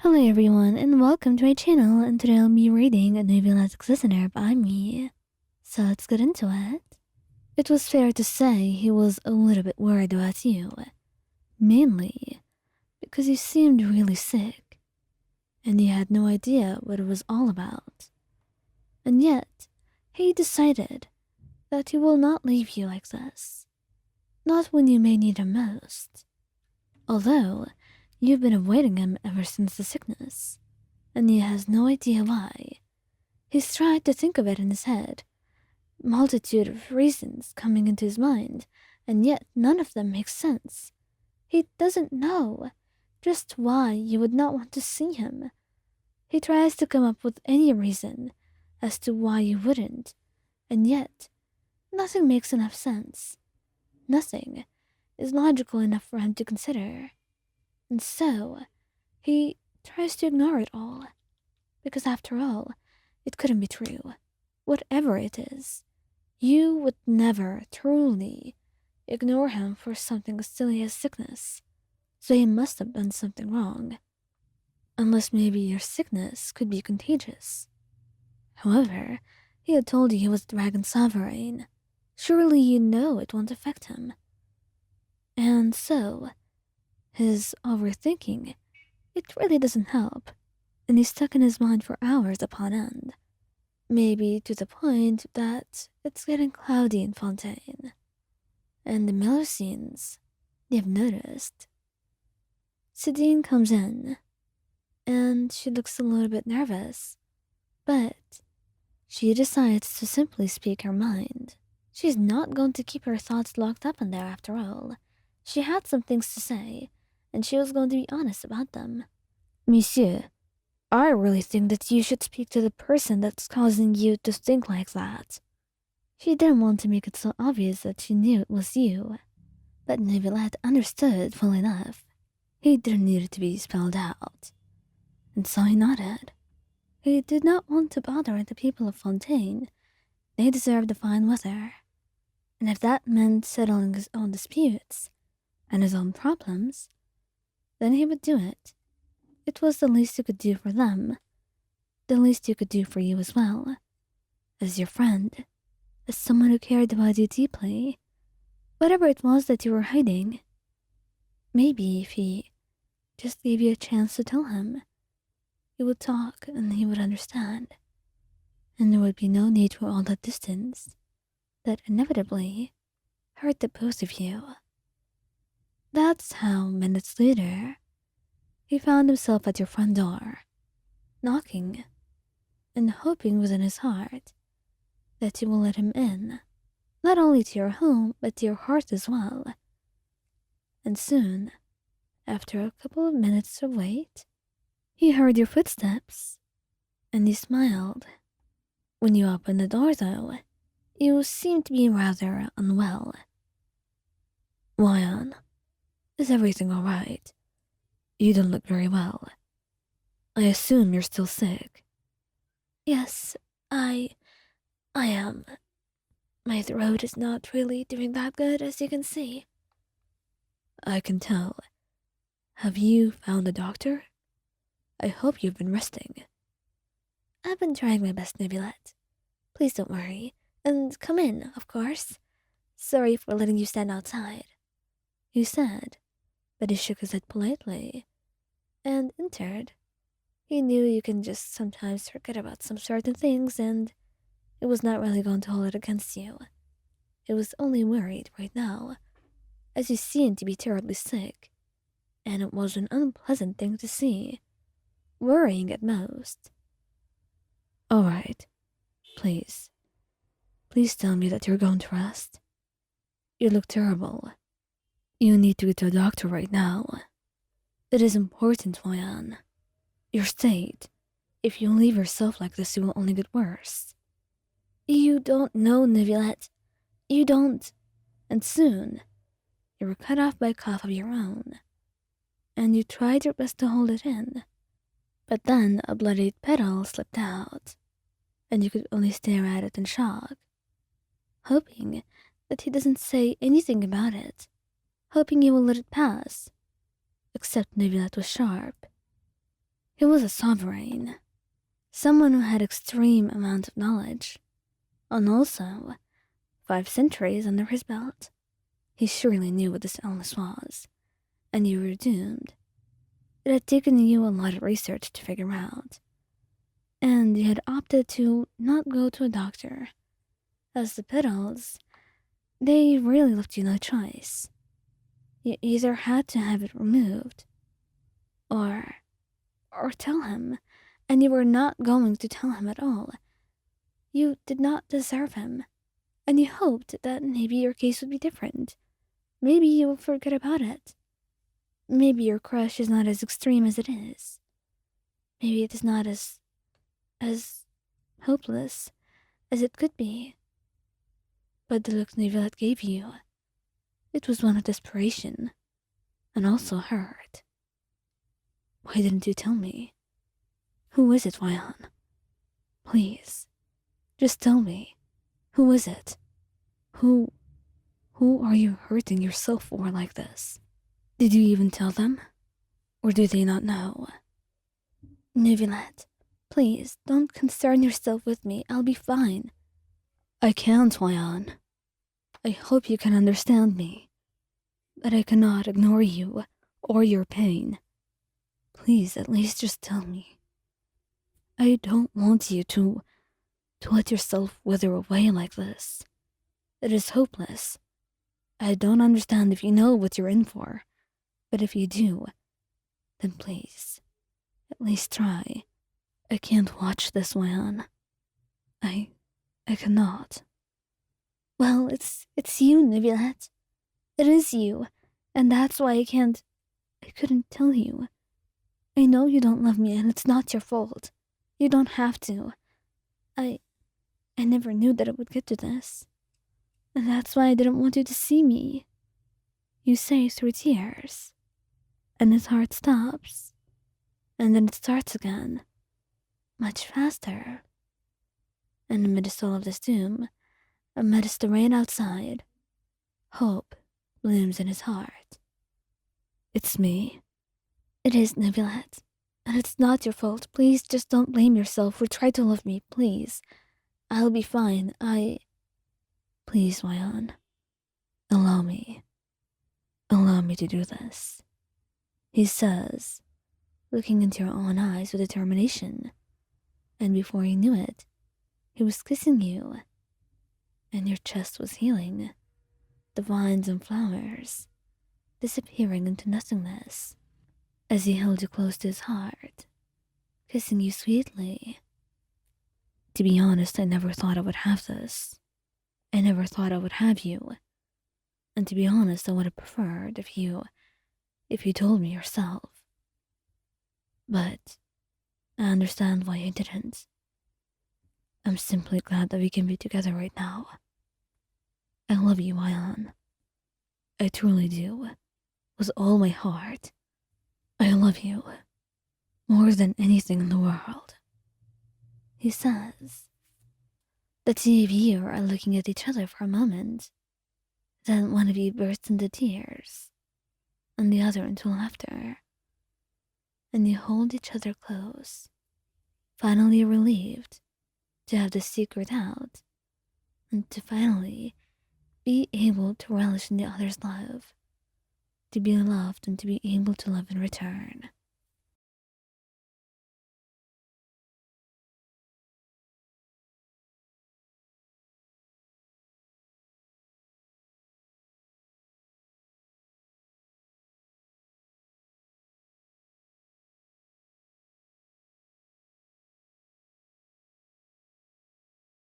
Hello everyone and welcome to my channel, and today I'll be reading a Neuvillette listener by me. So let's get into it. It was fair to say he was a little bit worried about you. Mainly because you seemed really sick and he had no idea what it was all about. And yet, he decided that he will not leave you like this. Not when you may need him most. Although, you've been avoiding him ever since the sickness, and he has no idea why. He's tried to think of it in his head, multitude of reasons coming into his mind, and yet none of them make sense. He doesn't know just why you would not want to see him. He tries to come up with any reason as to why you wouldn't, and yet nothing makes enough sense. Nothing is logical enough for him to consider. And so, he tries to ignore it all. Because after all, it couldn't be true. Whatever it is, you would never truly ignore him for something as silly as sickness. So he must have done something wrong. Unless maybe your sickness could be contagious. However, he had told you he was Dragon Sovereign. Surely you know it won't affect him. And so, his overthinking, it really doesn't help, and he's stuck in his mind for hours upon end. Maybe to the point that it's getting cloudy in Fontaine. And the Melusines, you've noticed. Sidine comes in, and she looks a little bit nervous, but she decides to simply speak her mind. She's not going to keep her thoughts locked up in there after all. She had some things to say, and she was going to be honest about them. Monsieur, I really think that you should speak to the person that's causing you to think like that. She didn't want to make it so obvious that she knew it was you, but Neuvillette understood well enough. He didn't need it to be spelled out. And so he nodded. He did not want to bother the people of Fontaine. They deserved the fine weather. And if that meant settling his own disputes and his own problems, then he would do it. It was the least you could do for them, the least you could do for you as well, as your friend, as someone who cared about you deeply, whatever it was that you were hiding. Maybe if he just gave you a chance to tell him, you would talk and he would understand, and there would be no need for all that distance that inevitably hurt the both of you. That's how, minutes later, he found himself at your front door, knocking, and hoping within his heart that you will let him in, not only to your home, but to your heart as well. And soon, after a couple of minutes of wait, he heard your footsteps, and he smiled. When you opened the door, though, you seemed to be rather unwell. Wyan, is everything all right? You don't look very well. I assume you're still sick. Yes, I am. My throat is not really doing that good, as you can see. I can tell. Have you found a doctor? I hope you've been resting. I've been trying my best, Neuvillette. Please don't worry, and come in, of course. Sorry for letting you stand outside, he said, but he shook his head politely and entered. He knew you can just sometimes forget about some certain things, and it was not really going to hold it against you. It was only worried right now, as you seemed to be terribly sick, and it was an unpleasant thing to see. Worrying at most. All right. Please. Please tell me that you're going to rest. You look terrible. You need to go to a doctor right now. It is important, Wyan. Your state. If you leave yourself like this, it will only get worse. You don't know, Neuvillette. You don't. And soon, you were cut off by a cough of your own. And you tried your best to hold it in. But then a bloodied petal slipped out, and you could only stare at it in shock, hoping that he doesn't say anything about it, hoping he will let it pass. Except Neuvillette was sharp. He was a sovereign, someone who had extreme amount of knowledge, and also 5 centuries under his belt. He surely knew what this illness was, and you were doomed. It had taken you a lot of research to figure out, and you had opted to not go to a doctor, as the pills, they really left you no choice. You either had to have it removed, or tell him, and you were not going to tell him at all. You did not deserve him, and you hoped that maybe your case would be different. Maybe you will forget about it. Maybe your crush is not as extreme as it is. Maybe it is not as hopeless as it could be. But the look Neuvillette gave you, it was one of desperation, and also hurt. Why didn't you tell me? Who is it, Wyan? Please, just tell me. Who is it? Who are you hurting yourself for like this? Did you even tell them? Or do they not know? Neuvillette, please, don't concern yourself with me. I'll be fine. I can't, Wyan. I hope you can understand me. But I cannot ignore you or your pain. Please, at least just tell me. I don't want you to let yourself wither away like this. It is hopeless. I don't understand if you know what you're in for, but if you do, then please, at least try. I can't watch this, Wyan. I cannot. Well, it's you, Neuvillette. It is you, and that's why I couldn't tell you. I know you don't love me, and it's not your fault. You don't have to. I never knew that it would get to this. And that's why I didn't want you to see me. You say through tears. And his heart stops. And then it starts again. Much faster. And amidst all of this doom, amidst the rain outside, hope blooms in his heart. It's me. It is, Neuvillette. And it's not your fault. Please just don't blame yourself or try to love me, please. I'll be fine. Please, Wyan. Allow me. Allow me to do this. He says, looking into your own eyes with determination. And before you knew it, he was kissing you. And your chest was healing. The vines and flowers disappearing into nothingness as he held you close to his heart, kissing you sweetly. To be honest, I never thought I would have this. I never thought I would have you. And to be honest, I would have preferred if you told me yourself. But I understand why you didn't. I'm simply glad that we can be together right now. I love you, Wyan. I truly do. With all my heart. I love you. More than anything in the world. He says. The two of you are looking at each other for a moment. Then one of you bursts into tears, and the other into laughter. And you hold each other close, finally relieved to have the secret out, and to finally be able to relish in the other's love, to be loved and to be able to love in return.